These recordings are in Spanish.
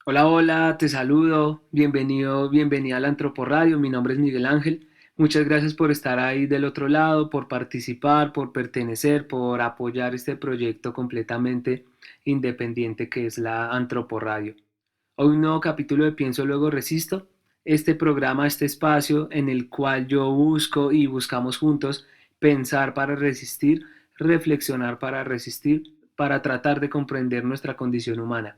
Hola, hola, te saludo, bienvenido, bienvenida al Antroporradio, mi nombre es Miguel Ángel, muchas gracias por estar ahí del otro lado, por participar, por pertenecer, por apoyar este proyecto completamente independiente que es la Antroporradio. Hoy un nuevo capítulo de Pienso Luego Resisto, este programa, este espacio en el cual yo busco y buscamos juntos pensar para resistir, reflexionar para resistir, para tratar de comprender nuestra condición humana.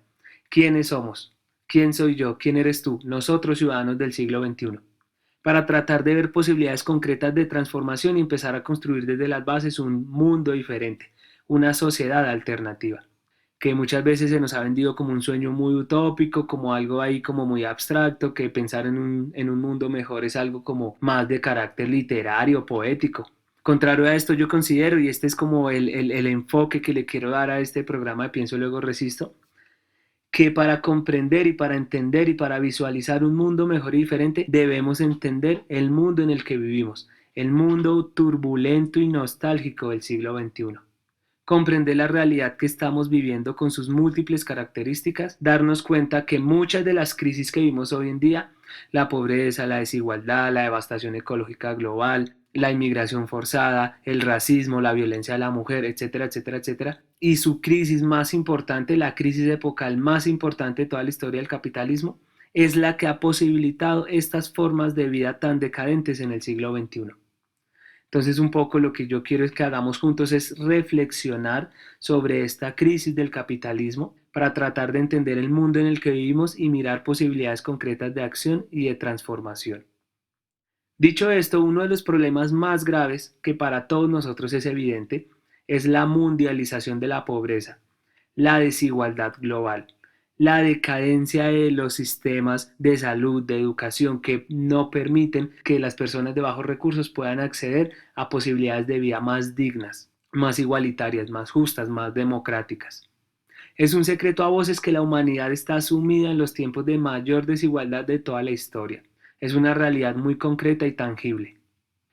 ¿Quiénes somos? ¿Quién soy yo? ¿Quién eres tú? Nosotros ciudadanos del siglo XXI. Para tratar de ver posibilidades concretas de transformación y empezar a construir desde las bases un mundo diferente, una sociedad alternativa que muchas veces se nos ha vendido como un sueño muy utópico, como algo ahí como muy abstracto, que pensar en un mundo mejor es algo como más de carácter literario, poético. Contrario a esto, yo considero, y este es como el enfoque que le quiero dar a este programa de Pienso Luego Resisto, que para comprender y para entender y para visualizar un mundo mejor y diferente, debemos entender el mundo en el que vivimos, el mundo turbulento y nostálgico del siglo XXI. Comprender la realidad que estamos viviendo con sus múltiples características, darnos cuenta que muchas de las crisis que vivimos hoy en día, la pobreza, la desigualdad, la devastación ecológica global, la inmigración forzada, el racismo, la violencia de la mujer, etcétera, etcétera, etcétera, y su crisis más importante, la crisis epocal más importante de toda la historia del capitalismo, es la que ha posibilitado estas formas de vida tan decadentes en el siglo XXI. Entonces, un poco lo que yo quiero es que hagamos juntos es reflexionar sobre esta crisis del capitalismo para tratar de entender el mundo en el que vivimos y mirar posibilidades concretas de acción y de transformación. Dicho esto, uno de los problemas más graves que para todos nosotros es evidente es la mundialización de la pobreza, la desigualdad global, la decadencia de los sistemas de salud, de educación que no permiten que las personas de bajos recursos puedan acceder a posibilidades de vida más dignas, más igualitarias, más justas, más democráticas. Es un secreto a voces que la humanidad está sumida en los tiempos de mayor desigualdad de toda la historia. Es una realidad muy concreta y tangible.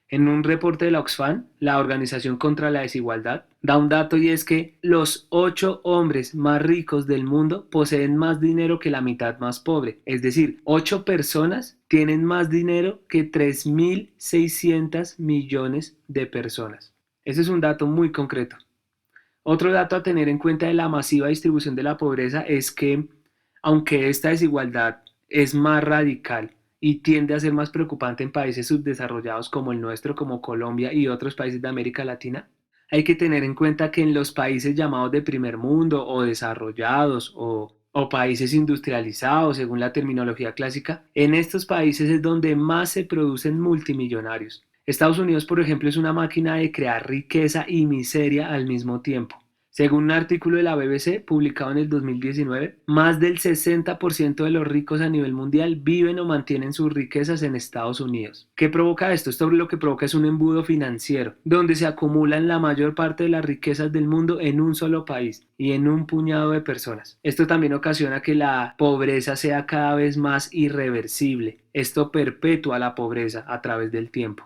En un reporte de la Oxfam, la Organización contra la Desigualdad, da un dato y es que los 8 hombres más ricos del mundo poseen más dinero que la mitad más pobre. Es decir, 8 personas tienen más dinero que 3.600 millones de personas. Ese es un dato muy concreto. Otro dato a tener en cuenta de la masiva distribución de la pobreza es que, aunque esta desigualdad es más radical y tiende a ser más preocupante en países subdesarrollados como el nuestro, como Colombia y otros países de América Latina, hay que tener en cuenta que en los países llamados de primer mundo o desarrollados o países industrializados, según la terminología clásica, en estos países es donde más se producen multimillonarios. Estados Unidos, por ejemplo, es una máquina de crear riqueza y miseria al mismo tiempo. Según un artículo de la BBC publicado en el 2019, más del 60% de los ricos a nivel mundial viven o mantienen sus riquezas en Estados Unidos. ¿Qué provoca esto? Esto lo que provoca es un embudo financiero, donde se acumulan la mayor parte de las riquezas del mundo en un solo país y en un puñado de personas. Esto también ocasiona que la pobreza sea cada vez más irreversible. Esto perpetúa la pobreza a través del tiempo.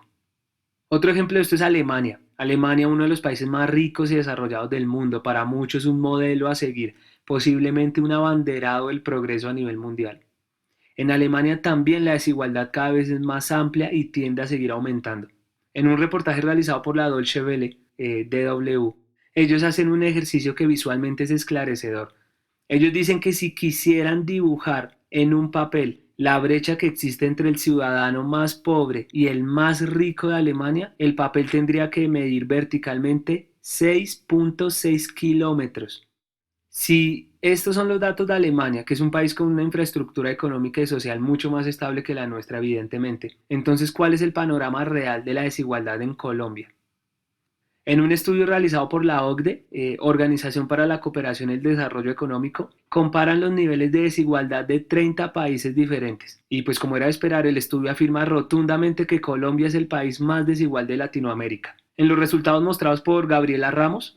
Otro ejemplo de esto es Alemania. Alemania, uno de los países más ricos y desarrollados del mundo, para muchos un modelo a seguir, posiblemente un abanderado del progreso a nivel mundial. En Alemania también la desigualdad cada vez es más amplia y tiende a seguir aumentando. En un reportaje realizado por la Deutsche Welle, DW, ellos hacen un ejercicio que visualmente es esclarecedor. Ellos dicen que si quisieran dibujar en un papel la brecha que existe entre el ciudadano más pobre y el más rico de Alemania, el papel tendría que medir verticalmente 6.6 kilómetros. Si estos son los datos de Alemania, que es un país con una infraestructura económica y social mucho más estable que la nuestra, evidentemente, entonces, ¿cuál es el panorama real de la desigualdad en Colombia? En un estudio realizado por la OCDE, Organización para la Cooperación y el Desarrollo Económico, comparan los niveles de desigualdad de 30 países diferentes. Y pues como era de esperar, el estudio afirma rotundamente que Colombia es el país más desigual de Latinoamérica. En los resultados mostrados por Gabriela Ramos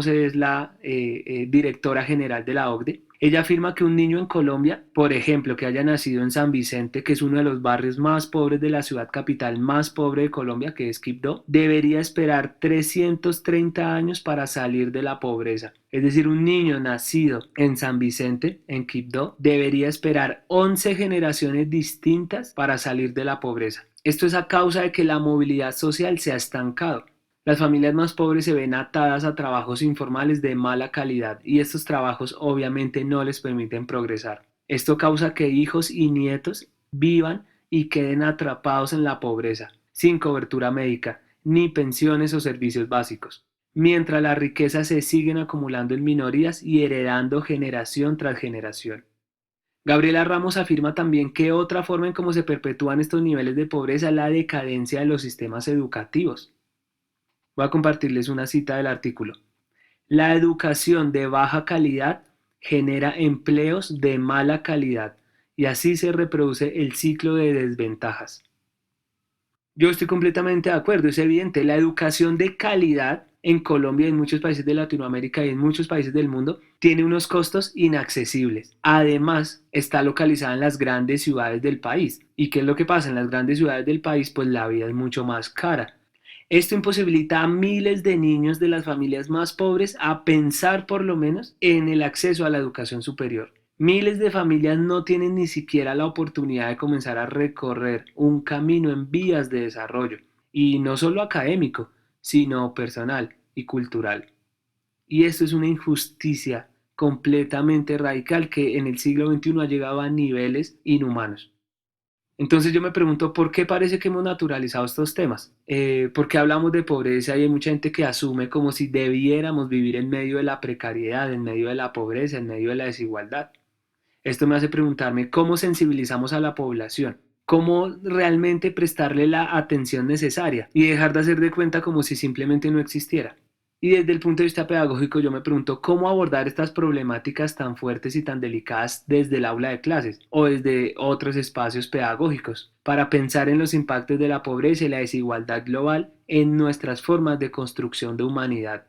es la directora general de la OCDE, Ella afirma que un niño en Colombia, por ejemplo, que haya nacido en San Vicente, que es uno de los barrios más pobres de la ciudad capital más pobre de Colombia, que es Quibdó, debería esperar 330 años para salir de la pobreza. Es decir, un niño nacido en San Vicente, en Quibdó, debería esperar 11 generaciones distintas para salir de la pobreza. Esto es a causa de que la movilidad social se ha estancado. Las familias más pobres se ven atadas a trabajos informales de mala calidad y estos trabajos obviamente no les permiten progresar. Esto causa que hijos y nietos vivan y queden atrapados en la pobreza, sin cobertura médica, ni pensiones o servicios básicos, mientras las riquezas se siguen acumulando en minorías y heredando generación tras generación. Gabriela Ramos afirma también que otra forma en cómo se perpetúan estos niveles de pobreza es la decadencia de los sistemas educativos. Voy a compartirles una cita del artículo. La educación de baja calidad genera empleos de mala calidad y así se reproduce el ciclo de desventajas. Yo estoy completamente de acuerdo, es evidente, la educación de calidad en Colombia y en muchos países de Latinoamérica y en muchos países del mundo tiene unos costos inaccesibles. Además, está localizada en las grandes ciudades del país. ¿Y qué es lo que pasa? En las grandes ciudades del país, pues la vida es mucho más cara. Esto imposibilita a miles de niños de las familias más pobres a pensar por lo menos en el acceso a la educación superior. Miles de familias no tienen ni siquiera la oportunidad de comenzar a recorrer un camino en vías de desarrollo, y no solo académico, sino personal y cultural. Y esto es una injusticia completamente radical que en el siglo XXI ha llegado a niveles inhumanos. Entonces yo me pregunto por qué parece que hemos naturalizado estos temas. ¿Por qué hablamos de pobreza y hay mucha gente que asume como si debiéramos vivir en medio de la precariedad, en medio de la pobreza, en medio de la desigualdad? Esto me hace preguntarme cómo sensibilizamos a la población, cómo realmente prestarle la atención necesaria y dejar de hacer de cuenta como si simplemente no existiera. Y desde el punto de vista pedagógico yo me pregunto cómo abordar estas problemáticas tan fuertes y tan delicadas desde el aula de clases o desde otros espacios pedagógicos para pensar en los impactos de la pobreza y la desigualdad global en nuestras formas de construcción de humanidad.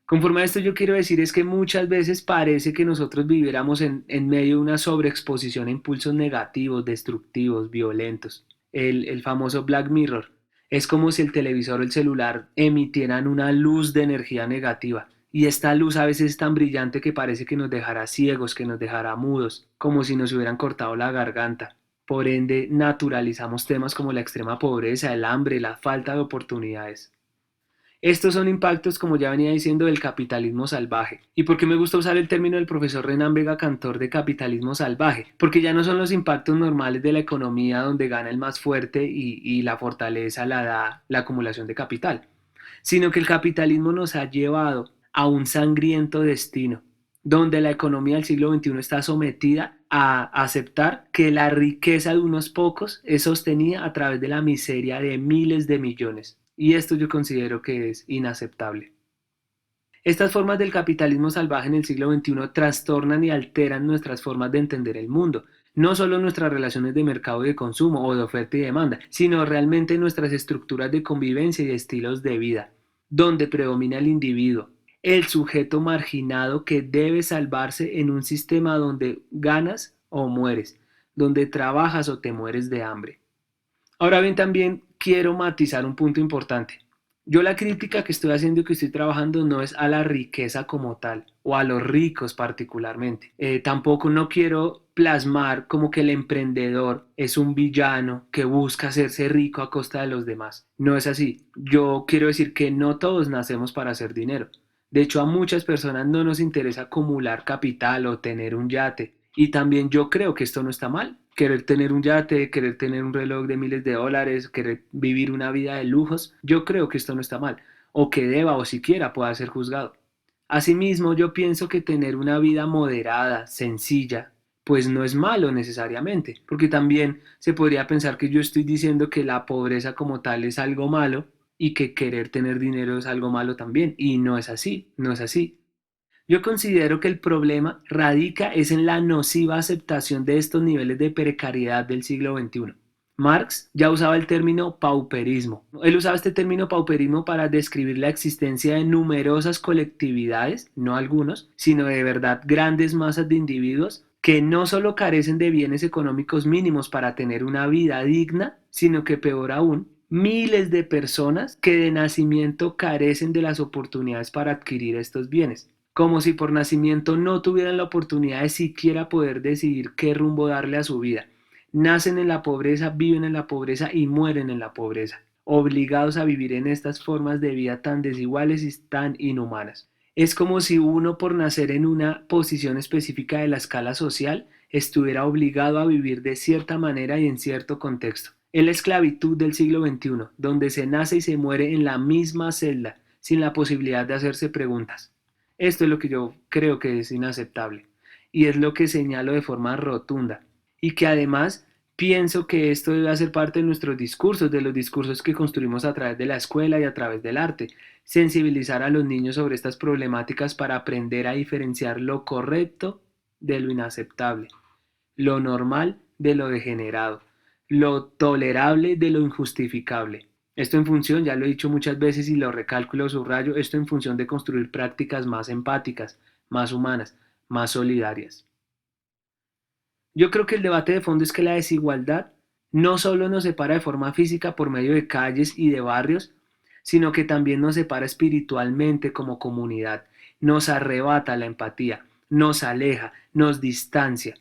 Conforme a esto yo quiero decir es que muchas veces parece que nosotros viviéramos en medio de una sobreexposición a impulsos negativos, destructivos, violentos. El famoso Black Mirror. Es como si el televisor o el celular emitieran una luz de energía negativa. Y esta luz a veces es tan brillante que parece que nos dejará ciegos, que nos dejará mudos, como si nos hubieran cortado la garganta. Por ende, naturalizamos temas como la extrema pobreza, el hambre, la falta de oportunidades. Estos son impactos, como ya venía diciendo, del capitalismo salvaje. ¿Y por qué me gusta usar el término del profesor Renan Vega Cantor de capitalismo salvaje? Porque ya no son los impactos normales de la economía donde gana el más fuerte y la fortaleza la da la acumulación de capital, sino que el capitalismo nos ha llevado a un sangriento destino, donde la economía del siglo XXI está sometida a aceptar que la riqueza de unos pocos es sostenida a través de la miseria de miles de millones. Y esto yo considero que es inaceptable. Estas formas del capitalismo salvaje en el siglo XXI trastornan y alteran nuestras formas de entender el mundo, no solo nuestras relaciones de mercado y de consumo o de oferta y demanda, sino realmente nuestras estructuras de convivencia y estilos de vida, donde predomina el individuo, el sujeto marginado que debe salvarse en un sistema donde ganas o mueres, donde trabajas o te mueres de hambre. Ahora bien, también quiero matizar un punto importante. Yo la crítica que estoy haciendo y que estoy trabajando no es a la riqueza como tal o a los ricos particularmente. Tampoco no quiero plasmar como que el emprendedor es un villano que busca hacerse rico a costa de los demás. No es así. Yo quiero decir que no todos nacemos para hacer dinero. De hecho, a muchas personas no nos interesa acumular capital o tener un yate. Y también yo creo que esto no está mal. Querer tener un yate, querer tener un reloj de miles de dólares, querer vivir una vida de lujos, yo creo que esto no está mal. O que deba o siquiera pueda ser juzgado. Asimismo, yo pienso que tener una vida moderada, sencilla, pues no es malo necesariamente, porque también se podría pensar que yo estoy diciendo que la pobreza como tal es algo malo y que querer tener dinero es algo malo también, y no es así, no es así. Yo considero que el problema radica es en la nociva aceptación de estos niveles de precariedad del siglo XXI. Marx ya usaba el término pauperismo. Él usaba este término pauperismo para describir la existencia de numerosas colectividades, no algunos, sino de verdad grandes masas de individuos que no solo carecen de bienes económicos mínimos para tener una vida digna, sino que peor aún, miles de personas que de nacimiento carecen de las oportunidades para adquirir estos bienes, como si por nacimiento no tuvieran la oportunidad de siquiera poder decidir qué rumbo darle a su vida. Nacen en la pobreza, viven en la pobreza y mueren en la pobreza, obligados a vivir en estas formas de vida tan desiguales y tan inhumanas. Es como si uno por nacer en una posición específica de la escala social estuviera obligado a vivir de cierta manera y en cierto contexto. Es la esclavitud del siglo XXI, donde se nace y se muere en la misma celda, sin la posibilidad de hacerse preguntas. Esto es lo que yo creo que es inaceptable y es lo que señalo de forma rotunda y que además pienso que esto debe hacer parte de nuestros discursos, de los discursos que construimos a través de la escuela y a través del arte, sensibilizar a los niños sobre estas problemáticas para aprender a diferenciar lo correcto de lo inaceptable, lo normal de lo degenerado, lo tolerable de lo injustificable. Esto en función, ya lo he dicho muchas veces y lo recalco y lo subrayo, esto en función de construir prácticas más empáticas, más humanas, más solidarias. Yo creo que el debate de fondo es que la desigualdad no solo nos separa de forma física por medio de calles y de barrios, sino que también nos separa espiritualmente como comunidad, nos arrebata la empatía, nos aleja, nos distancia.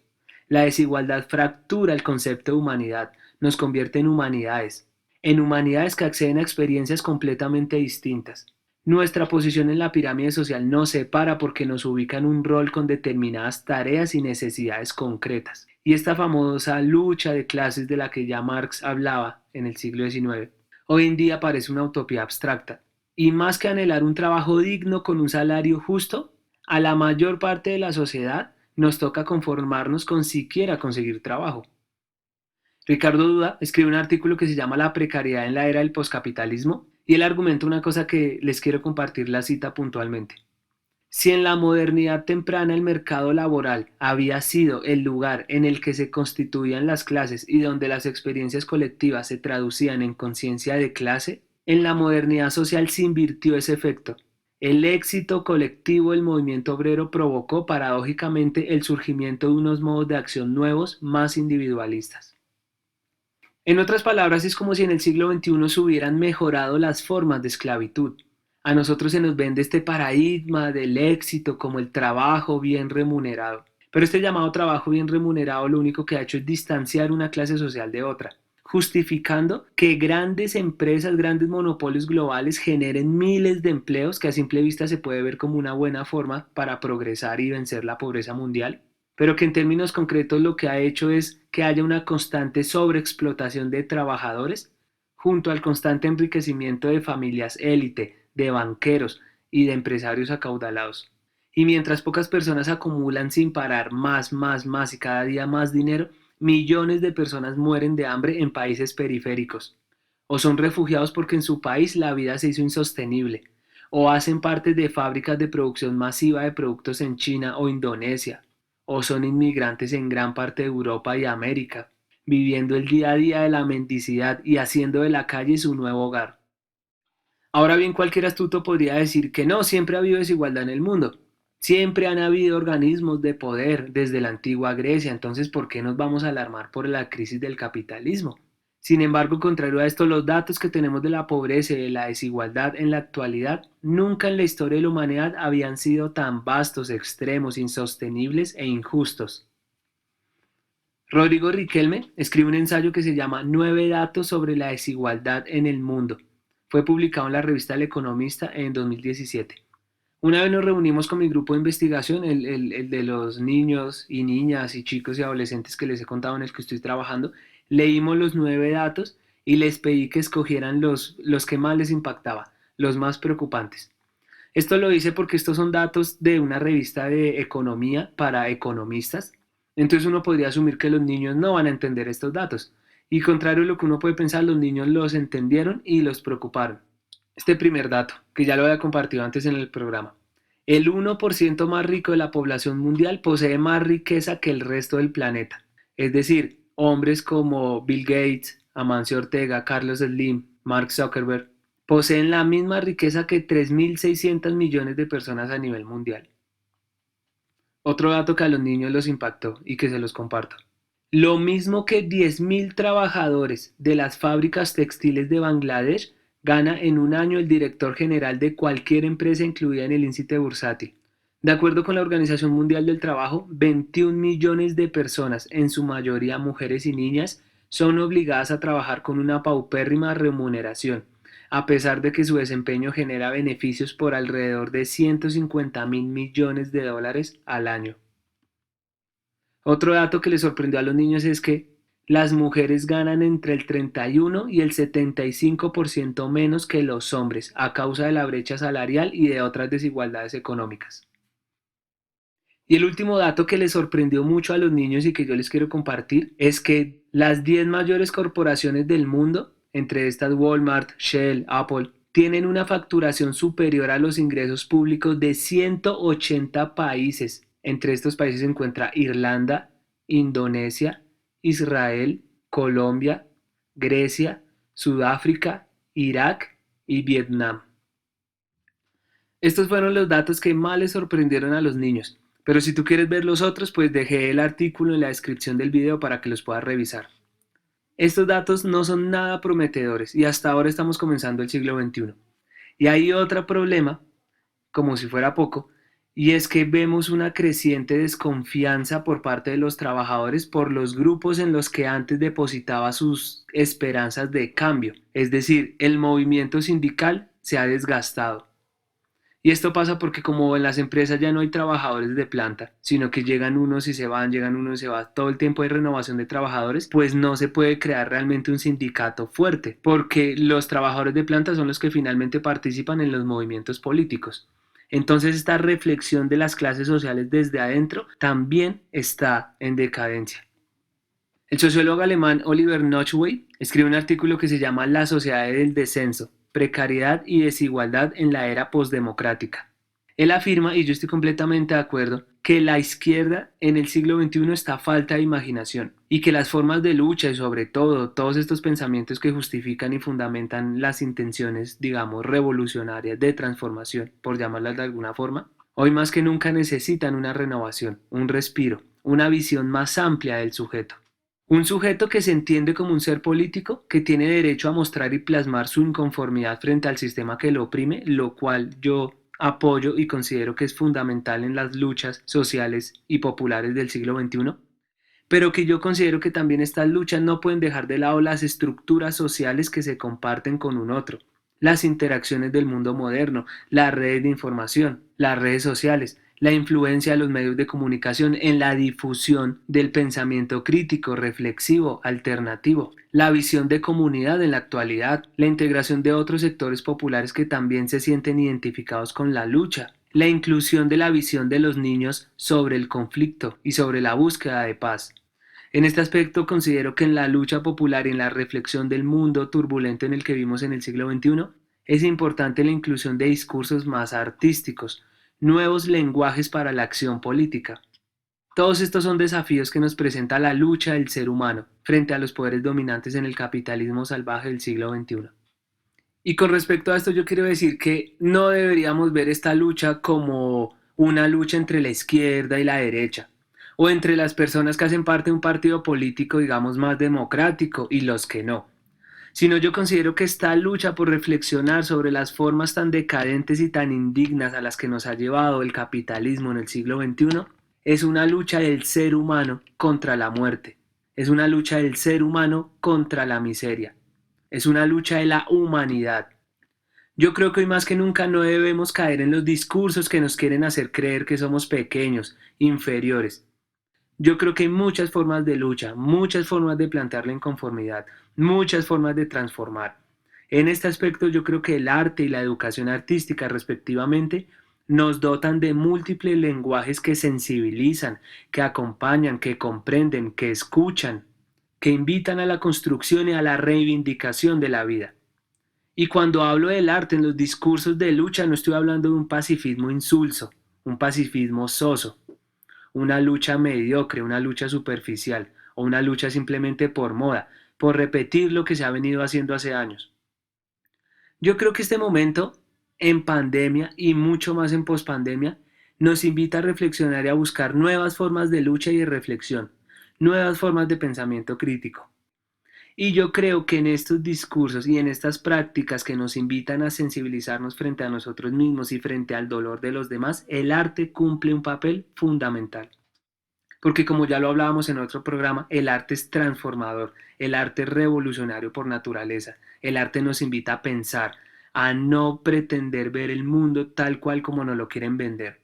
La desigualdad fractura el concepto de humanidad, nos convierte en humanidades que acceden a experiencias completamente distintas. Nuestra posición en la pirámide social nos separa porque nos ubica en un rol con determinadas tareas y necesidades concretas. Y esta famosa lucha de clases de la que ya Marx hablaba en el siglo XIX, hoy en día parece una utopía abstracta. Y más que anhelar un trabajo digno con un salario justo, a la mayor parte de la sociedad nos toca conformarnos con siquiera conseguir trabajo. Ricardo Duda escribe un artículo que se llama La precariedad en la era del poscapitalismo y él argumenta una cosa que les quiero compartir la cita puntualmente. Si en la modernidad temprana el mercado laboral había sido el lugar en el que se constituían las clases y donde las experiencias colectivas se traducían en conciencia de clase, en la modernidad social se invirtió ese efecto. El éxito colectivo del movimiento obrero provocó paradójicamente el surgimiento de unos modos de acción nuevos más individualistas. En otras palabras, es como si en el siglo XXI se hubieran mejorado las formas de esclavitud. A nosotros se nos vende este paradigma del éxito como el trabajo bien remunerado. Pero este llamado trabajo bien remunerado lo único que ha hecho es distanciar una clase social de otra, justificando que grandes empresas, grandes monopolios globales generen miles de empleos que a simple vista se puede ver como una buena forma para progresar y vencer la pobreza mundial, pero que en términos concretos lo que ha hecho es que haya una constante sobreexplotación de trabajadores junto al constante enriquecimiento de familias élite, de banqueros y de empresarios acaudalados. Y mientras pocas personas acumulan sin parar más y cada día más dinero, millones de personas mueren de hambre en países periféricos. O son refugiados porque en su país la vida se hizo insostenible, o hacen parte de fábricas de producción masiva de productos en China o Indonesia, o son inmigrantes en gran parte de Europa y América, viviendo el día a día de la mendicidad y haciendo de la calle su nuevo hogar. Ahora bien, cualquier astuto podría decir que no, siempre ha habido desigualdad en el mundo. Siempre han habido organismos de poder desde la antigua Grecia, entonces ¿por qué nos vamos a alarmar por la crisis del capitalismo? Sin embargo, contrario a esto, los datos que tenemos de la pobreza y de la desigualdad en la actualidad nunca en la historia de la humanidad habían sido tan vastos, extremos, insostenibles e injustos. Rodrigo Riquelme escribe un ensayo que se llama Nueve datos sobre la desigualdad en el mundo. Fue publicado en la revista El Economista en 2017. Una vez nos reunimos con mi grupo de investigación, el de los niños y niñas y chicos y adolescentes que les he contado en el que estoy trabajando, leímos los nueve datos y les pedí que escogieran los que más les impactaba, los más preocupantes. Esto lo hice porque estos son datos de una revista de economía para economistas. Entonces uno podría asumir que los niños no van a entender estos datos. Y contrario a lo que uno puede pensar, los niños los entendieron y los preocuparon. Este primer dato, que ya lo había compartido antes en el programa. El 1% más rico de la población mundial posee más riqueza que el resto del planeta. Es decir, hombres como Bill Gates, Amancio Ortega, Carlos Slim, Mark Zuckerberg, poseen la misma riqueza que 3.600 millones de personas a nivel mundial. Otro dato que a los niños los impactó y que se los comparto. Lo mismo que 10.000 trabajadores de las fábricas textiles de Bangladesh gana en un año el director general de cualquier empresa incluida en el índice bursátil. De acuerdo con la Organización Mundial del Trabajo, 21 millones de personas, en su mayoría mujeres y niñas, son obligadas a trabajar con una paupérrima remuneración, a pesar de que su desempeño genera beneficios por alrededor de 150.000 millones de dólares al año. Otro dato que le sorprendió a los niños es que las mujeres ganan entre el 31 y el 75% menos que los hombres a causa de la brecha salarial y de otras desigualdades económicas. Y el último dato que les sorprendió mucho a los niños y que yo les quiero compartir es que las 10 mayores corporaciones del mundo, entre estas Walmart, Shell, Apple, tienen una facturación superior a los ingresos públicos de 180 países. Entre estos países se encuentra Irlanda, Indonesia, Israel, Colombia, Grecia, Sudáfrica, Irak y Vietnam. Estos fueron los datos que más les sorprendieron a los niños, pero si tú quieres ver los otros, pues dejé el artículo en la descripción del video para que los puedas revisar. Estos datos no son nada prometedores y hasta ahora estamos comenzando el siglo XXI. Y hay otro problema, como si fuera poco, y es que vemos una creciente desconfianza por parte de los trabajadores por los grupos en los que antes depositaba sus esperanzas de cambio. Es decir, el movimiento sindical se ha desgastado. Y esto pasa porque como en las empresas ya no hay trabajadores de planta, sino que llegan unos y se van, llegan unos y se van, todo el tiempo hay renovación de trabajadores, pues no se puede crear realmente un sindicato fuerte, porque los trabajadores de planta son los que finalmente participan en los movimientos políticos. Entonces esta reflexión de las clases sociales desde adentro también está en decadencia. El sociólogo alemán Oliver Notchwey escribe un artículo que se llama La sociedad del descenso, precariedad y desigualdad en la era postdemocrática. Él afirma, y yo estoy completamente de acuerdo, que la izquierda en el siglo XXI está a falta de imaginación y que las formas de lucha y sobre todo todos estos pensamientos que justifican y fundamentan las intenciones, digamos, revolucionarias de transformación, por llamarlas de alguna forma, hoy más que nunca necesitan una renovación, un respiro, una visión más amplia del sujeto. Un sujeto que se entiende como un ser político que tiene derecho a mostrar y plasmar su inconformidad frente al sistema que lo oprime, lo cual yo apoyo y considero que es fundamental en las luchas sociales y populares del siglo XXI, pero que yo considero que también estas luchas no pueden dejar de lado las estructuras sociales que se comparten con un otro, las interacciones del mundo moderno, las redes de información, las redes sociales, la influencia de los medios de comunicación en la difusión del pensamiento crítico, reflexivo, alternativo, la visión de comunidad en la actualidad, la integración de otros sectores populares que también se sienten identificados con la lucha, la inclusión de la visión de los niños sobre el conflicto y sobre la búsqueda de paz. En este aspecto considero que en la lucha popular y en la reflexión del mundo turbulento en el que vivimos en el siglo XXI, es importante la inclusión de discursos más artísticos, nuevos lenguajes para la acción política. Todos estos son desafíos que nos presenta la lucha del ser humano frente a los poderes dominantes en el capitalismo salvaje del siglo XXI. Y con respecto a esto yo quiero decir que no deberíamos ver esta lucha como una lucha entre la izquierda y la derecha, o entre las personas que hacen parte de un partido político, digamos, más democrático y los que no, sino yo considero que esta lucha por reflexionar sobre las formas tan decadentes y tan indignas a las que nos ha llevado el capitalismo en el siglo XXI es una lucha del ser humano contra la muerte, es una lucha del ser humano contra la miseria, es una lucha de la humanidad. Yo creo que hoy más que nunca no debemos caer en los discursos que nos quieren hacer creer que somos pequeños, inferiores. Yo creo que hay muchas formas de lucha, muchas formas de plantear la inconformidad, muchas formas de transformar. En este aspecto yo creo que el arte y la educación artística respectivamente nos dotan de múltiples lenguajes que sensibilizan, que acompañan, que comprenden, que escuchan, que invitan a la construcción y a la reivindicación de la vida. Y cuando hablo del arte en los discursos de lucha no estoy hablando de un pacifismo insulso, un pacifismo soso, una lucha mediocre, una lucha superficial o una lucha simplemente por moda, por repetir lo que se ha venido haciendo hace años. Yo creo que este momento, en pandemia y mucho más en pospandemia, nos invita a reflexionar y a buscar nuevas formas de lucha y de reflexión, nuevas formas de pensamiento crítico. Y yo creo que en estos discursos y en estas prácticas que nos invitan a sensibilizarnos frente a nosotros mismos y frente al dolor de los demás, el arte cumple un papel fundamental. Porque como ya lo hablábamos en otro programa, el arte es transformador, el arte es revolucionario por naturaleza, el arte nos invita a pensar, a no pretender ver el mundo tal cual como nos lo quieren vender,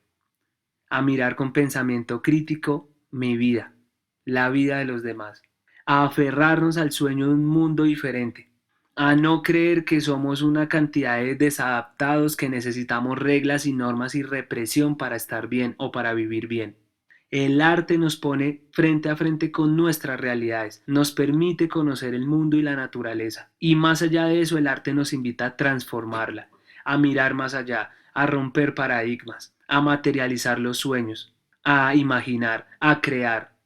a mirar con pensamiento crítico mi vida, la vida de los demás, a aferrarnos al sueño de un mundo diferente, a no creer que somos una cantidad de desadaptados que necesitamos reglas y normas y represión para estar bien o para vivir bien. El arte nos pone frente a frente con nuestras realidades, nos permite conocer el mundo y la naturaleza. Y más allá de eso, el arte nos invita a transformarla, a mirar más allá, a romper paradigmas, a materializar los sueños, a imaginar, a crear.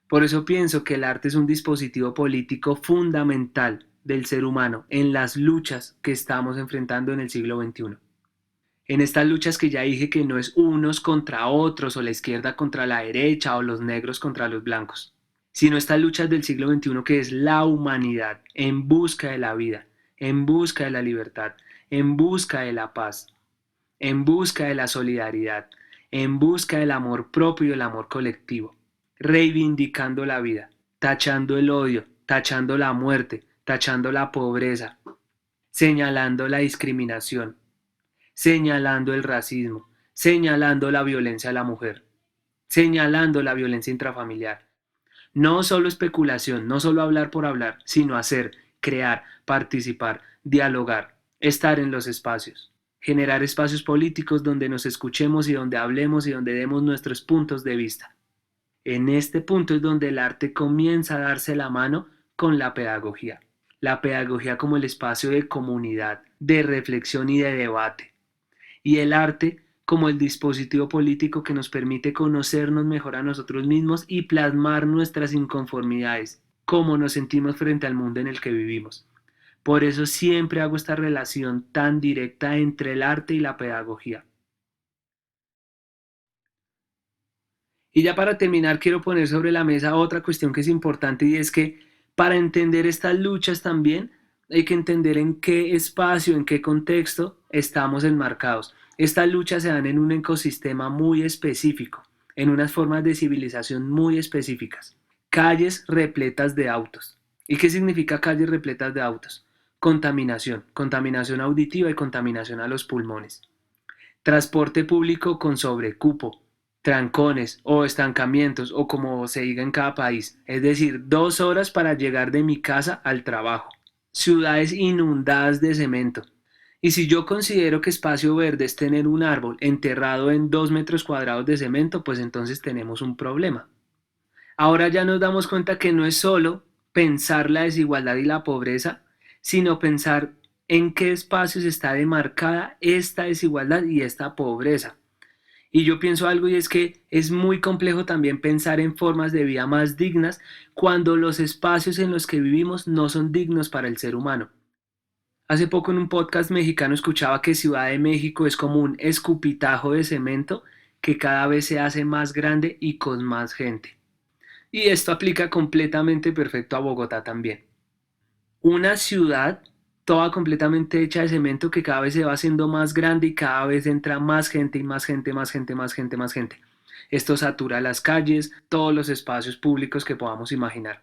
Por eso pienso que el arte es un dispositivo político fundamental del ser humano en las luchas que estamos enfrentando en el siglo XXI. En estas luchas que ya dije que no es unos contra otros o la izquierda contra la derecha o los negros contra los blancos, sino estas luchas del siglo XXI que es la humanidad en busca de la vida, en busca de la libertad, en busca de la paz, en busca de la solidaridad, en busca del amor propio y el amor colectivo, reivindicando la vida, tachando el odio, tachando la muerte, tachando la pobreza, señalando la discriminación, señalando el racismo, señalando la violencia a la mujer, señalando la violencia intrafamiliar. No solo especulación, no solo hablar por hablar, sino hacer, crear, participar, dialogar, estar en los espacios, generar espacios políticos donde nos escuchemos y donde hablemos y donde demos nuestros puntos de vista. En este punto es donde el arte comienza a darse la mano con la pedagogía como el espacio de comunidad, de reflexión y de debate y el arte como el dispositivo político que nos permite conocernos mejor a nosotros mismos y plasmar nuestras inconformidades, cómo nos sentimos frente al mundo en el que vivimos. Por eso siempre hago esta relación tan directa entre el arte y la pedagogía. Y ya para terminar, quiero poner sobre la mesa otra cuestión que es importante y es que para entender estas luchas también hay que entender en qué espacio, en qué contexto estamos enmarcados. Estas luchas se dan en un ecosistema muy específico, en unas formas de civilización muy específicas. Calles repletas de autos. ¿Y qué significa calles repletas de autos? Contaminación, contaminación auditiva y contaminación a los pulmones. Transporte público con sobrecupo, trancones o estancamientos o como se diga en cada país, es decir, 2 horas para llegar de mi casa al trabajo. Ciudades inundadas de cemento. Y si yo considero que espacio verde es tener un árbol enterrado en 2 metros cuadrados de cemento, pues entonces tenemos un problema. Ahora ya nos damos cuenta que no es solo pensar la desigualdad y la pobreza, sino pensar en qué espacios está demarcada esta desigualdad y esta pobreza. Y yo pienso algo y es que es muy complejo también pensar en formas de vida más dignas cuando los espacios en los que vivimos no son dignos para el ser humano. Hace poco en un podcast mexicano escuchaba que Ciudad de México es como un escupitajo de cemento que cada vez se hace más grande y con más gente. Y esto aplica completamente perfecto a Bogotá también. Una ciudad toda completamente hecha de cemento que cada vez se va haciendo más grande y cada vez entra más gente y más gente, más gente, más gente, más gente. Esto satura las calles, todos los espacios públicos que podamos imaginar.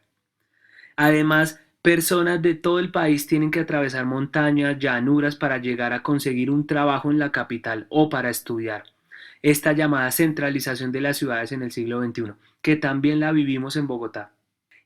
Además, personas de todo el país tienen que atravesar montañas, llanuras para llegar a conseguir un trabajo en la capital o para estudiar. Esta llamada centralización de las ciudades en el siglo XXI, que también la vivimos en Bogotá.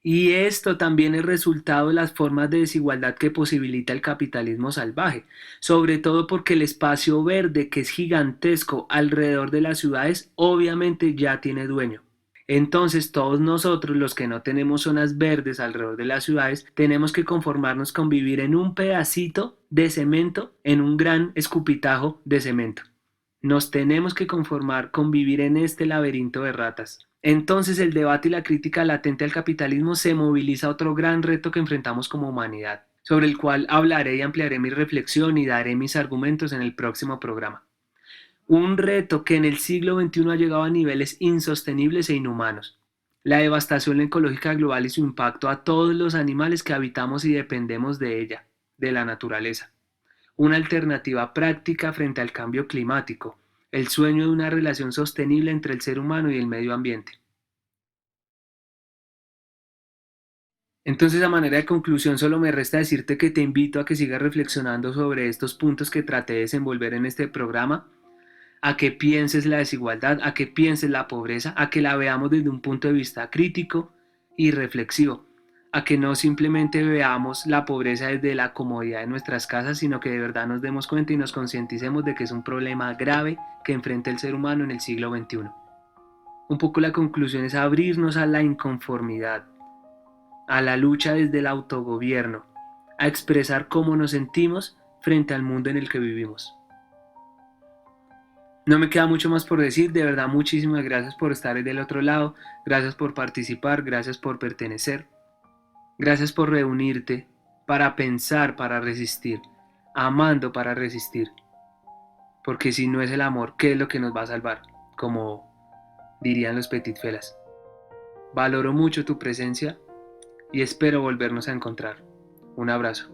Y esto también es resultado de las formas de desigualdad que posibilita el capitalismo salvaje, sobre todo porque el espacio verde, que es gigantesco alrededor de las ciudades, obviamente ya tiene dueño. Entonces todos nosotros, los que no tenemos zonas verdes alrededor de las ciudades, tenemos que conformarnos con vivir en un pedacito de cemento, en un gran escupitajo de cemento. Nos tenemos que conformar con vivir en este laberinto de ratas, Entonces el debate y la crítica latente al capitalismo se moviliza a otro gran reto que enfrentamos como humanidad, sobre el cual hablaré y ampliaré mi reflexión y daré mis argumentos en el próximo programa. Un reto que en el siglo XXI ha llegado a niveles insostenibles e inhumanos. La devastación ecológica global y su impacto a todos los animales que habitamos y dependemos de ella, de la naturaleza. Una alternativa práctica frente al cambio climático, el sueño de una relación sostenible entre el ser humano y el medio ambiente. Entonces, a manera de conclusión, solo me resta decirte que te invito a que sigas reflexionando sobre estos puntos que traté de desenvolver en este programa, a que pienses la desigualdad, a que pienses la pobreza, a que la veamos desde un punto de vista crítico y reflexivo, a que no simplemente veamos la pobreza desde la comodidad de nuestras casas, sino que de verdad nos demos cuenta y nos concienticemos de que es un problema grave que enfrenta el ser humano en el siglo XXI. Un poco la conclusión es abrirnos a la inconformidad, a la lucha desde el autogobierno, a expresar cómo nos sentimos frente al mundo en el que vivimos. No me queda mucho más por decir, de verdad muchísimas gracias por estar del otro lado, gracias por participar, gracias por pertenecer, gracias por reunirte para pensar, para resistir, amando para resistir, porque si no es el amor, ¿qué es lo que nos va a salvar? Como dirían los Petit Felas. Valoro mucho tu presencia y espero volvernos a encontrar. Un abrazo.